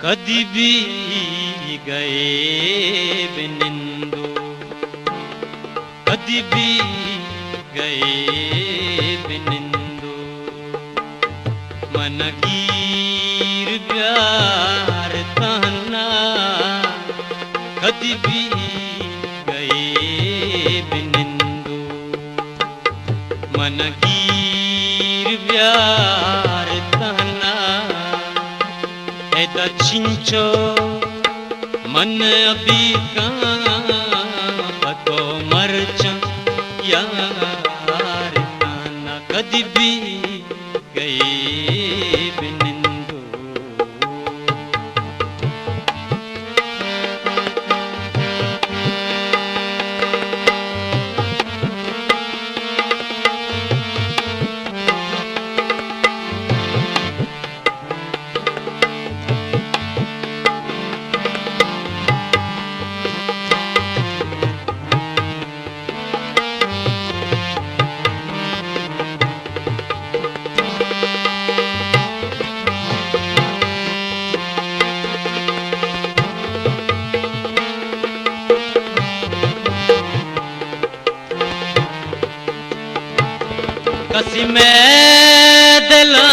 कदी भी गए बिनिंदो, कदी भी गए बिनिंदो, मन गीर प्यार तहना कदी भी गए बिनिंदो, मन गीर प्यार तहना दक्षिणचो मन अभी पतो मरच यार ताना कदी भी गए बिनिंदो। कसी में दिला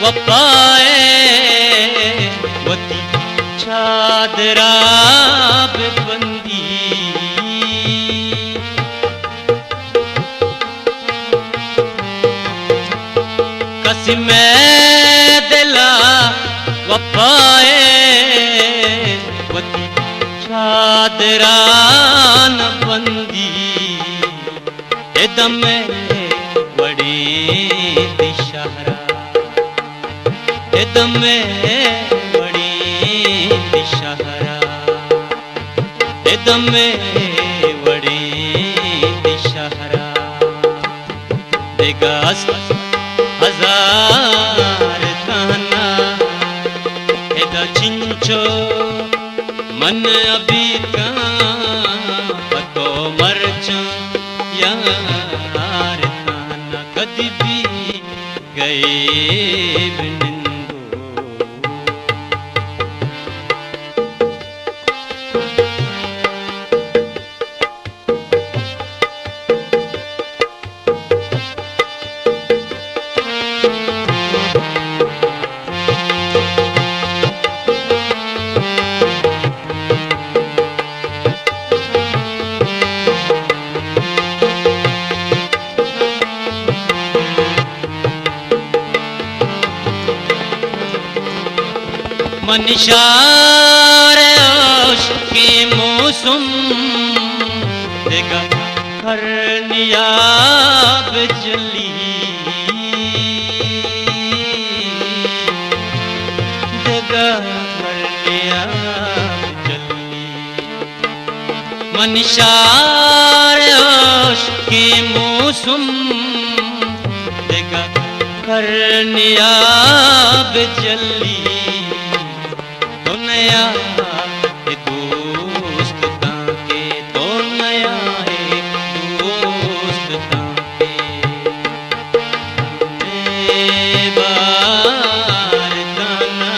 वपाए वती चादरा बंदी, कसी में दिला वपाए वती चादरा न बंदी, दम बड़ी दिशहरा दम बड़ी दिशहरा दम बड़ी दिशहरा देगास हजार ताना एदा चिंचो मन अभी का पतो मरच यार ताना कदी भी गए बिनिंदो। मनिशार के मौसम देगा हर नियाब जली, देगा हर नियाब जली, मनिशार के मौसम देगा हर नियाब जली, नया दोस्त ताके तो नया दोस्त ताके बार ताना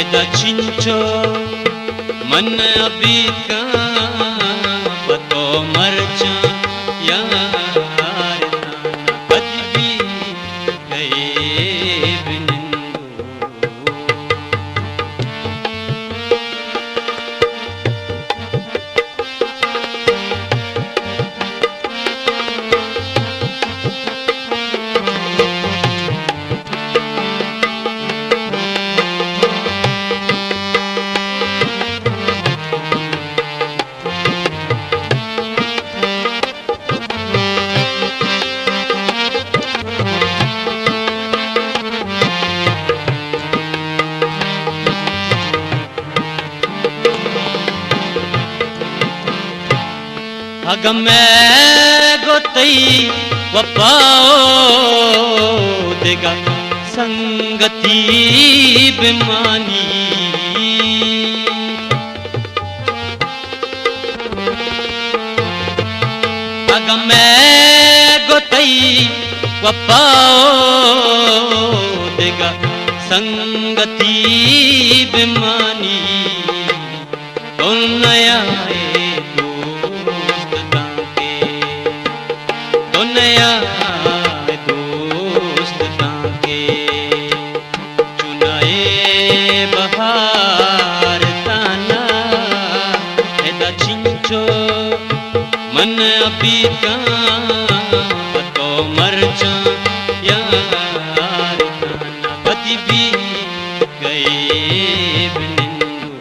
एदा चिंचो मन अभी का पतो मरच यार ताना कदी भी गए बिनिंदो। अग मैं गोतई वपाओ देगा संगती बेमानी, अग मैं गोतई वपाओ देगा संगती बेमानी तो नया दोस्त ताके तो नया दोस्त ताके चुनाए बहार ताना एदा चिंचो मन अभी का तो मर जा यार ताना पति भी गए बिनिंदो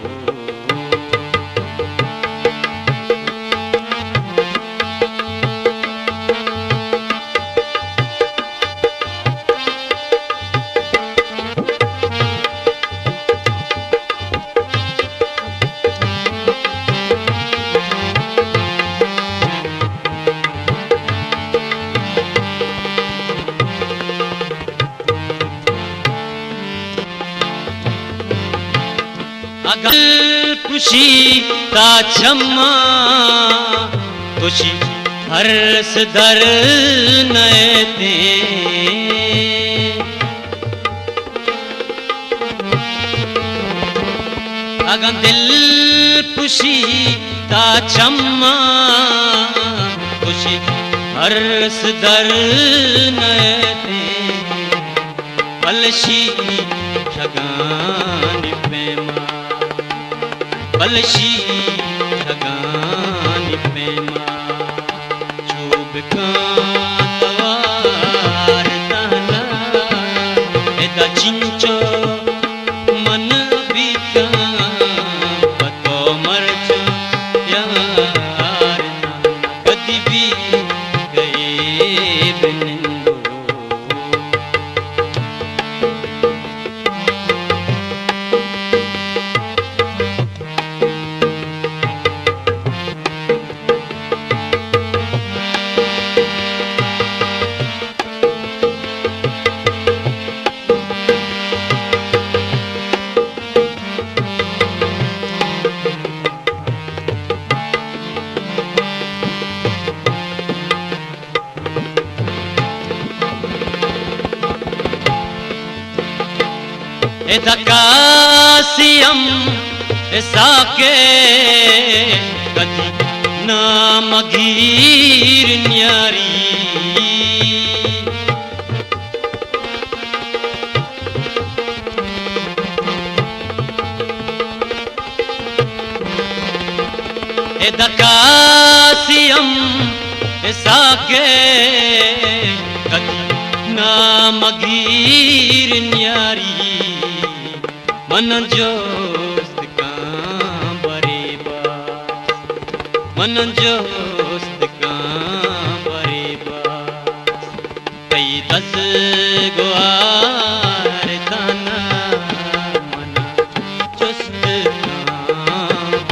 अगल खुशी ता छम्मा खुशी हर्ष दर नए ते अगन दिल खुशी ता छम्मा खुशी हर्ष दर नए ते पलशी ठगान प्रेमा पलशी ठगान प्रेमा चुब का तवार ताना एदा चिंचो मन भी का पतो मर जा यार कदी भी गए बिनिंदो कासियम साके कदी नाम गीर न्यारी कासियम साके कदी नाम गीर न्यारी मन जोस्त का बरेबास मन जोस्त का बरेबास कई दस गुआर ताना मन जोस्त का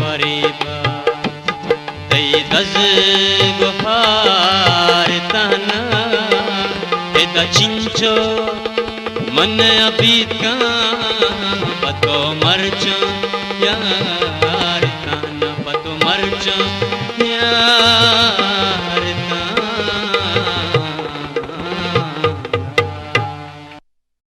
बरेबास कई दस गुआर ताना एदा चिंचो मन अभी का पतो मर जा यार ताना पतो मर जा यार